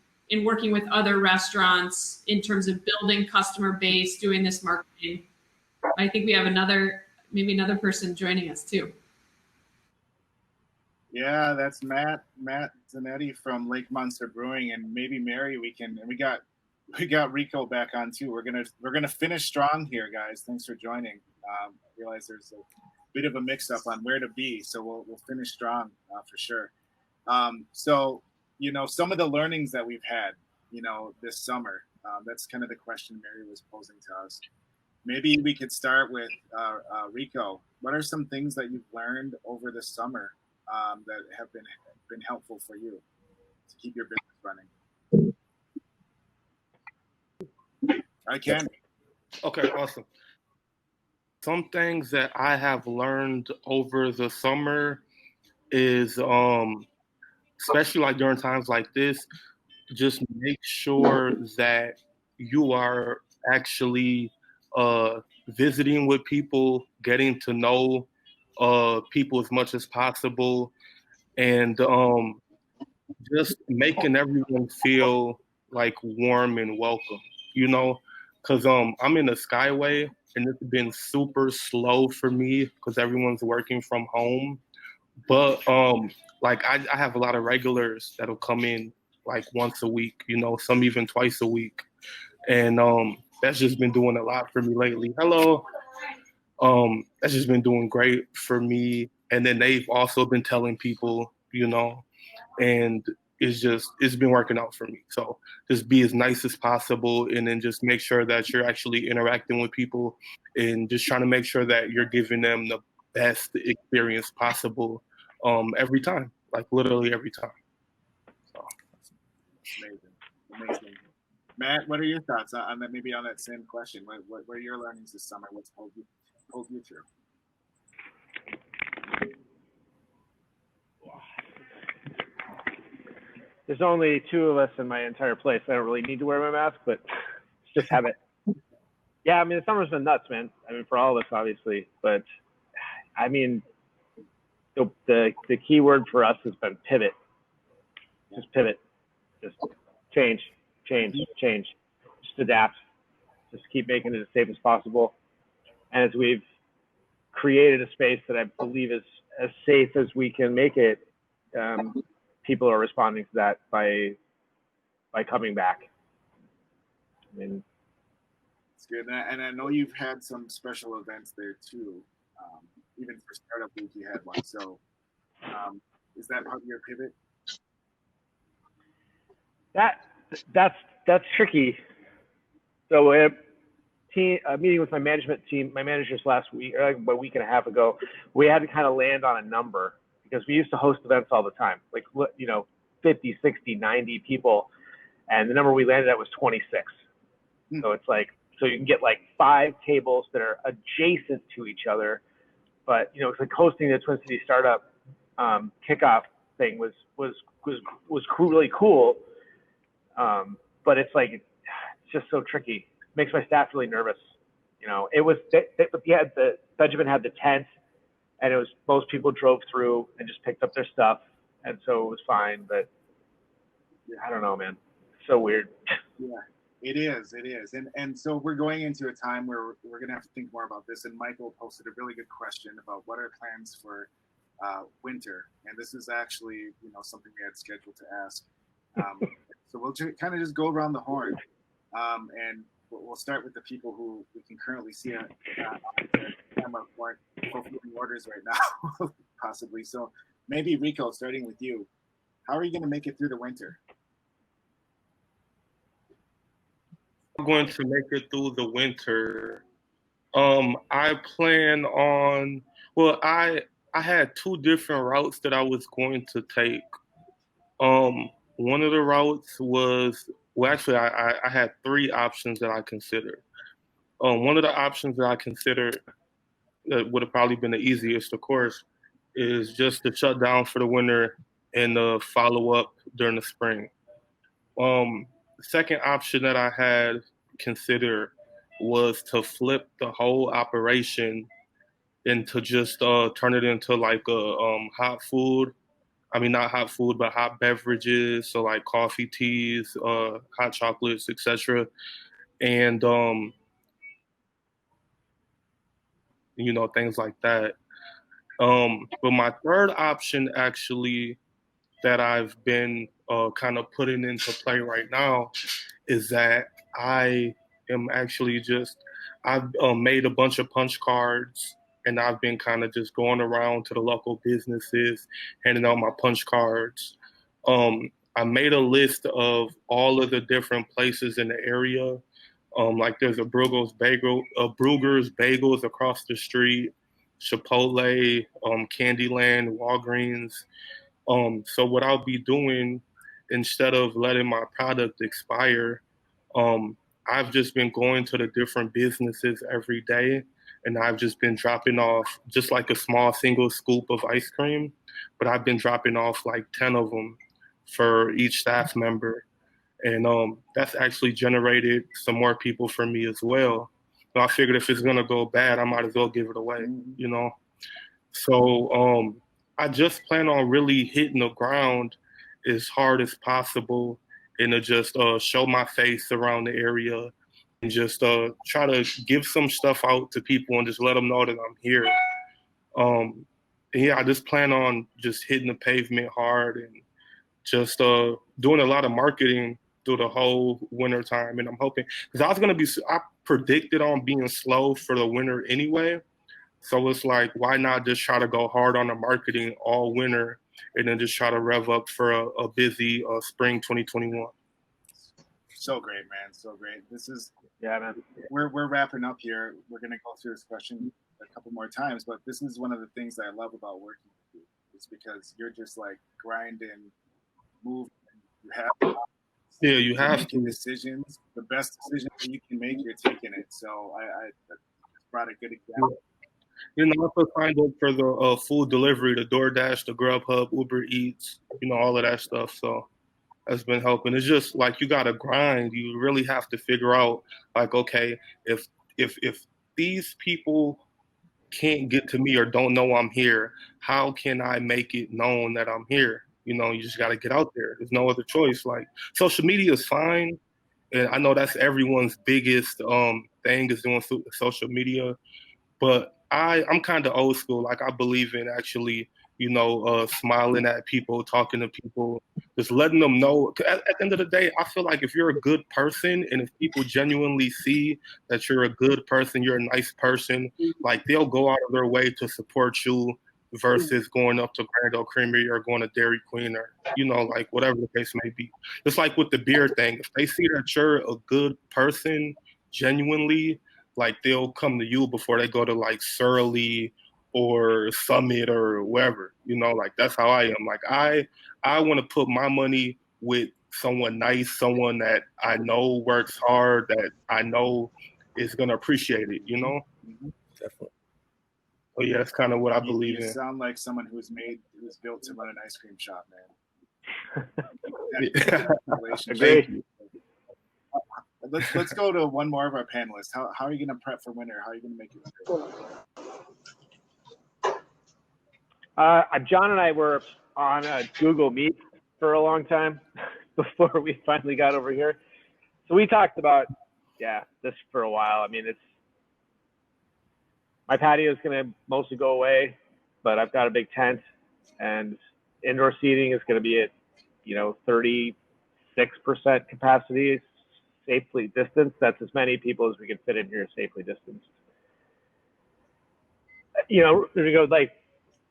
working with other restaurants in terms of building customer base, doing this marketing? I think we have another person joining us too. Yeah, that's Matt Zanetti from Lake Monster Brewing, and maybe Mary, we got Rico back on too. We're gonna finish strong here, guys. Thanks for joining. I realize there's a bit of a mix-up on where to be, so we'll finish strong for sure. So some of the learnings that we've had, this summer. That's kind of the question Mary was posing to us. Maybe we could start with Rico. What are some things that you've learned over the summer that have been helpful for you to keep your business running? I can. Okay, awesome. Some things that I have learned over the summer is, especially like during times like this, just make sure that you are actually visiting with people, getting to know people as much as possible, and just making everyone feel like warm and welcome, you know, because I'm in the Skyway and it's been super slow for me because everyone's working from home. But like I have a lot of regulars that'll come in like once a week, you know, some even twice a week. And that's just been doing a lot for me lately. Hello. That's just been doing great for me. And then they've also been telling people, you know, and it's been working out for me. So just be as nice as possible and then just make sure that you're actually interacting with people and just trying to make sure that you're giving them the best experience possible every time, like literally every time. So. Amazing. Matt, what are your thoughts on that? Maybe on that same question. What are your learnings this summer? What's pulled you through? There's only 2 of us in my entire place. I don't really need to wear my mask, but it's just habit. Yeah, I mean, the summer's been nuts, man. I mean, for all of us, obviously. But, I mean, the key word for us has been pivot. Just pivot. Just change. Just adapt. Just keep making it as safe as possible. And as we've created a space that I believe is as safe as we can make it, people are responding to that by coming back. I mean, it's good, and I know you've had some special events there too. Even for Startup Week, you had one. So, is that part of your pivot? That's tricky. So, a meeting with my management team, my managers last week, or a week and a half ago, we had to kind of land on a number. Because we used to host events all the time, like, you know, 50, 60, 90 people. And the number we landed at was 26. So it's like, so you can get like 5 tables that are adjacent to each other. But, you know, it's like hosting the Twin City Startup kickoff thing was really cool. But it's like, it's just so tricky. It makes my staff really nervous. You know, it was, Benjamin had the tent. And it was, most people drove through and just picked up their stuff. And so it was fine, but I don't know, man. It's so weird. Yeah, it is. And so we're going into a time where we're going to have to think more about this. And Michael posted a really good question about what are plans for winter. And this is actually, you know, something we had scheduled to ask. So we'll kind of just go around the horn. And we'll start with the people who we can currently see on the camera for fulfilling orders right now, possibly. So maybe Rico, starting with you, how are you going to make it through the winter? I'm going to make it through the winter. I plan on, well, I had 2 different routes that I was going to take. One of the routes was, well, actually, I had 3 options that I considered. One of the options that I considered that would have probably been the easiest, of course, is just to shut down for the winter and follow up during the spring. The second option that I had considered was to flip the whole operation into just turn it into like a hot food. I mean, not hot food, but hot beverages, so like coffee, teas, hot chocolates, etc. And you know, things like that. But my third option, actually, that I've been kind of putting into play right now, is that I am actually I've made a bunch of punch cards. And I've been kind of just going around to the local businesses, handing out my punch cards. I made a list of all of the different places in the area. Like there's a Bruegger's Bagels across the street, Chipotle, Candyland, Walgreens. So what I'll be doing, instead of letting my product expire, I've just been going to the different businesses every day. And I've just been dropping off just like a small single scoop of ice cream, but I've been dropping off like 10 of them for each staff member. And that's actually generated some more people for me as well. So I figured if it's gonna go bad, I might as well give it away, you know? So I just plan on really hitting the ground as hard as possible and to just show my face around the area and just try to give some stuff out to people and just let them know that I'm here. Yeah, I just plan on just hitting the pavement hard and just doing a lot of marketing through the whole winter time. And I'm hoping, because I predicted on being slow for the winter anyway. So it's like, why not just try to go hard on the marketing all winter and then just try to rev up for a busy spring 2021. So great, man. So great. This is, Yeah, man. We're wrapping up here. We're going to go through this question a couple more times, but this is one of the things that I love about working with you. It's because you're just like grinding, moving. You have you have making decisions. The best decision that you can make, you're taking it. So I brought a good example. You know, I also signed up for the food delivery, the DoorDash, the Grubhub, Uber Eats, all of that stuff. So that's been helping. It's just like you got to grind. You really have to figure out, like, okay, if these people can't get to me or don't know I'm here, how can I make it known that I'm here? You just got to get out there. There's no other choice. Like, social media is fine, and I know that's everyone's biggest thing is doing social media, but I'm kind of old school. Like, I believe in actually, smiling at people, talking to people, just letting them know. At the end of the day, I feel like if you're a good person and if people genuinely see that you're a good person, you're a nice person, like, they'll go out of their way to support you versus going up to Grand Ole Creamery or going to Dairy Queen or, like, whatever the case may be. Just like with the beer thing, if they see that you're a good person genuinely, like, they'll come to you before they go to, like, Surly or Summit or wherever, like, that's how I am. Like, I want to put my money with someone nice, someone that I know works hard, that I know is going to appreciate it, Definitely. So yeah, that's kind of what I believe in. You sound like someone who's built to run an ice cream shop, man. Agreed. Let's go to one more of our panelists. How are you going to prep for winter? How are you going to make it? John and I were on Google Meet for a long time before we finally got over here. So we talked about, this for a while. I mean, my patio is going to mostly go away, but I've got a big tent, and indoor seating is going to be at, 36% capacity, safely distanced. That's as many people as we can fit in here safely distanced.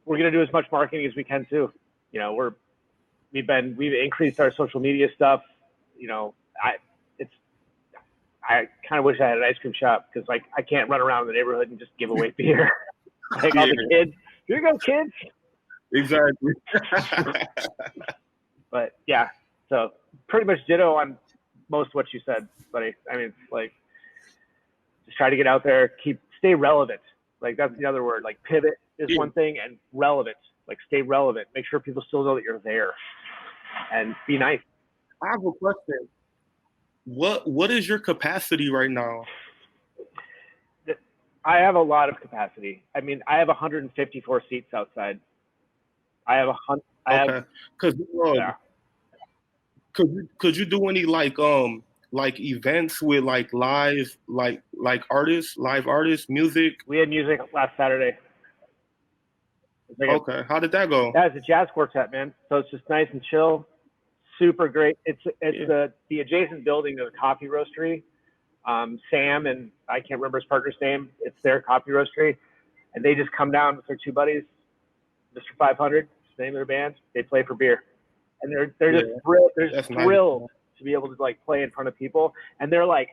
We're going to do as much marketing as we can too. We've increased our social media stuff. I kind of wish I had an ice cream shop because, like, I can't run around the neighborhood and just give away beer. Like, all the kids, here you go, kids. Exactly. But yeah, so pretty much ditto on most of what you said, buddy. I mean, like, just try to get out there, stay relevant. Like, that's the other word. Like, pivot is one thing, and relevant. Like, stay relevant. Make sure people still know that you're there, and be nice. I have a question. What is your capacity right now? I have a lot of capacity. I mean, I have 154 seats outside. I have 100. Okay. Could you do any like events with like live artists, music? We had music last Saturday. Okay, how did that go? Yeah, it's a jazz quartet, man. So it's just nice and chill. Super great. It's the adjacent building to the coffee roastery. Sam and I can't remember his partner's name. It's their coffee roastery, and they just come down with their two buddies, Mr. 500, the name of their band. They play for beer, and they're just thrilled. They're just thrilled to be able to, like, play in front of people, and they're like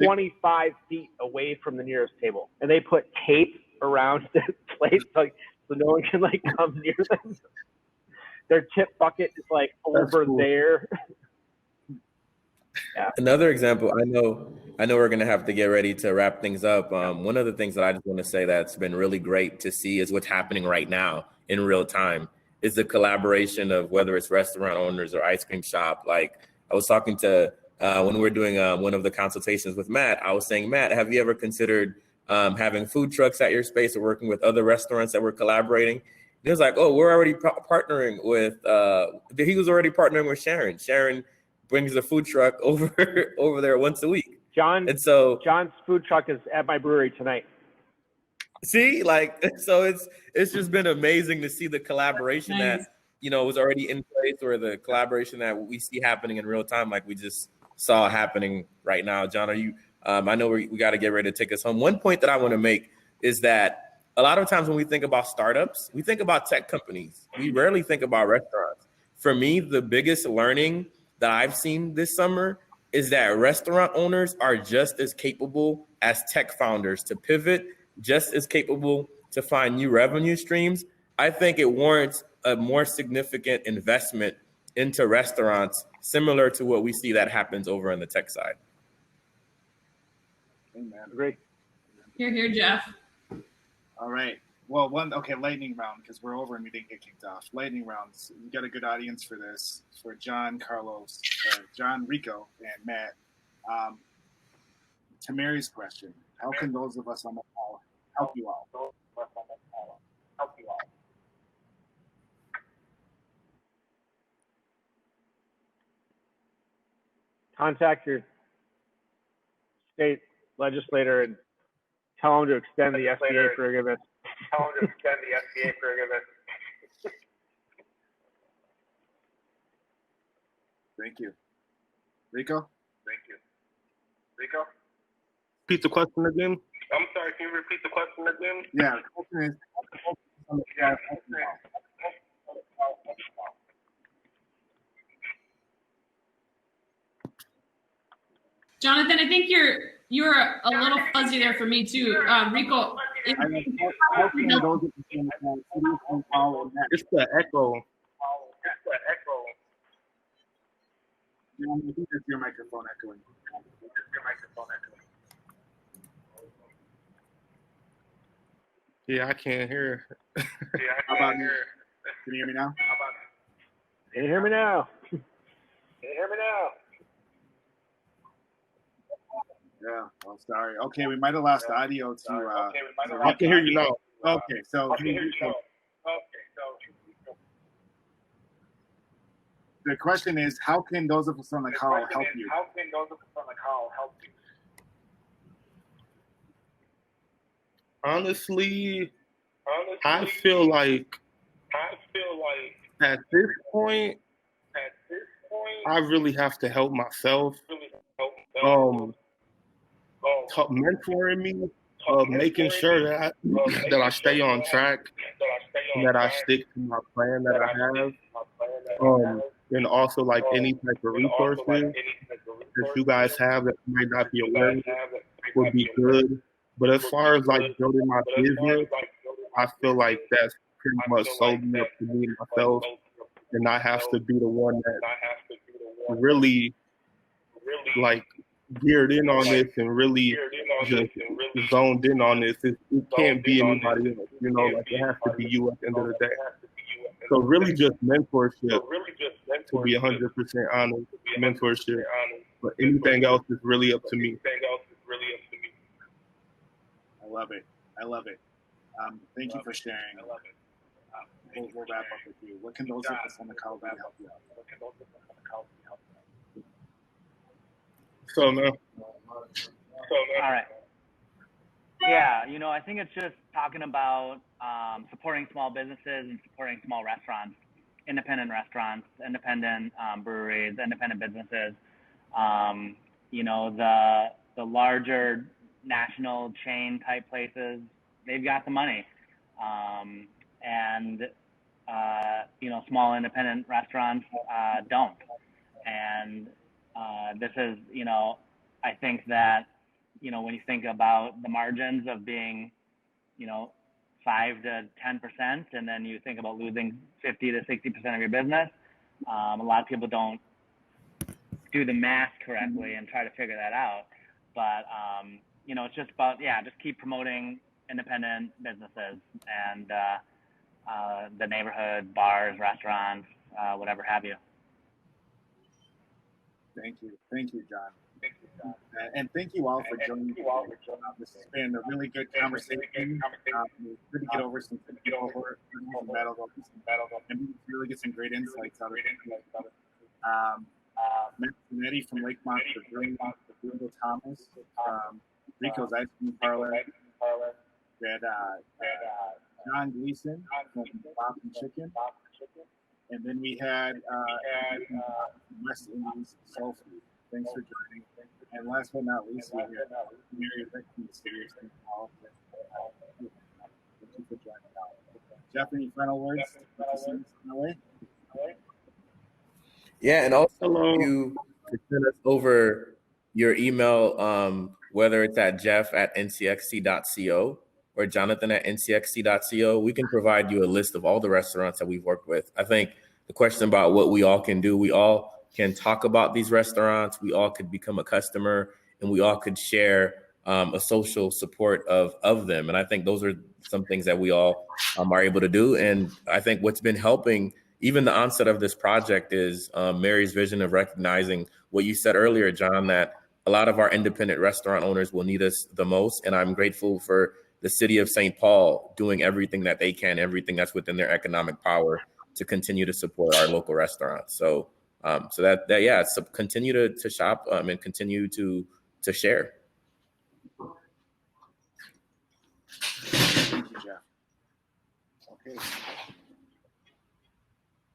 25 feet away from the nearest table, and they put tape around the place so no one can, like, come near them. Their tip bucket is, like, over there. Yeah. Another example, I know we're going to have to get ready to wrap things up. One of the things that I just want to say that's been really great to see is what's happening right now in real time is the collaboration of whether it's restaurant owners or ice cream shop. Like, I was talking to, when we were doing one of the consultations with Matt, I was saying, Matt, have you ever considered having food trucks at your space or working with other restaurants that were collaborating? He was like, oh, we're already partnering with, he was already partnering with Sharon. Sharon brings the food truck over there once a week. John's food truck is at my brewery tonight. See, so it's just been amazing to see the collaboration Nice. that, was already in place, or the collaboration that we see happening in real time, like we just saw happening right now. John, are you, I know we got to get ready to take us home. One point that I want to make is that a lot of times when we think about startups, we think about tech companies. We rarely think about restaurants. For me, the biggest learning that I've seen this summer is that restaurant owners are just as capable as tech founders to pivot, just as capable to find new revenue streams. I think it warrants a more significant investment into restaurants, similar to what we see that happens over on the tech side. Amen. Agree. Here, Jeff. All right. Well, lightning round, because we're over and we didn't get kicked off. Lightning rounds. You got a good audience for this. For John, Carlos, John, Rico, and Matt. To Mary's question, how can those of us on the call help you out? Contact your state legislator and tell them to extend the SBA forgiveness. Thank you. Rico? Repeat the question again. I'm sorry, can you repeat the question again? Yeah, the question is, Jonathan, I think you're a little fuzzy there for me too. Rico, it's the echo. I think that's your microphone echoing. Yeah, I can't hear. How about me? Can you hear me now? Can you hear me now? Yeah. Oh, sorry. Okay, we might have lost audio to. I can hear you now. Okay, so the question is, how can those of us on the call help you? Honestly, I feel like at this point, I really have to help myself. Mentoring me, making sure that I stay on track, and that I stick to my plan that I have. And also like any type of resources that you guys have that you might not be aware of would be good. But as far as like building my business, I feel like that's pretty much solely up to me and myself, and I have to be the one that really like geared in on this and really just zoned in on this. It can't be anybody else, like it has to be you at the end of the day. So really just mentorship, to be 100% honest, mentorship. But anything else is really up to me. I love it. Thank you for sharing. We'll wrap up with you. What can those of us on the call do to help you out? So no. All right. Yeah, I think it's just talking about supporting small businesses and supporting small restaurants, independent restaurants, independent breweries, independent businesses. The larger national chain type places, they've got the money. Small independent restaurants don't. And this is, I think that, when you think about the margins of being, 5 to 10%, and then you think about losing 50 to 60% of your business, a lot of people don't do the math correctly and try to figure that out. But, it's just about, just keep promoting independent businesses and the neighborhood, bars, restaurants, whatever have you. Thank you, John. And thank you all for joining. This has been a really good conversation. It's good to get over some battle and really get some great insights out of it. Matt Zanetti from Lakemont for Green, Rico Thomas from Rico's Ice Cream Parlor. We had John Gleason from Bop and Chicken. And then we had West Indies Soul Food. Thanks for joining. And last but not least, we had Mary Rick from the City of St. Paul. Thank you for joining out. Jeff, any final words? Yeah, and also Hello. you could send us over your email, whether it's at jeff@ncxc.co or jonathan@ncxc.co. We can provide you a list of all the restaurants that we've worked with. I think the question about what we all can do, we all can talk about these restaurants, we all could become a customer, and we all could share a social support of them. And I think those are some things that we all are able to do. And I think what's been helping even the onset of this project is Mary's vision of recognizing what you said earlier, John, that a lot of our independent restaurant owners will need us the most. And I'm grateful for the city of St. Paul doing everything that they can, everything that's within their economic power to continue to support our local restaurants. So so continue to shop and continue to share. Thank you, Jeff. Okay.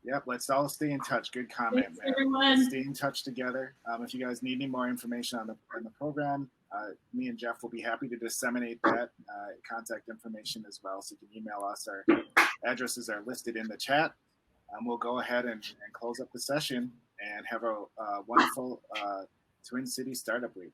Yep, let's all stay in touch. Good comment, Thanks, man. everyone. Let's stay in touch together. If you guys need any more information on the program, me and Jeff will be happy to disseminate that contact information as well. So you can email us. Our addresses are listed in the chat. We'll go ahead and close up the session and have a wonderful Twin Cities Startup Week.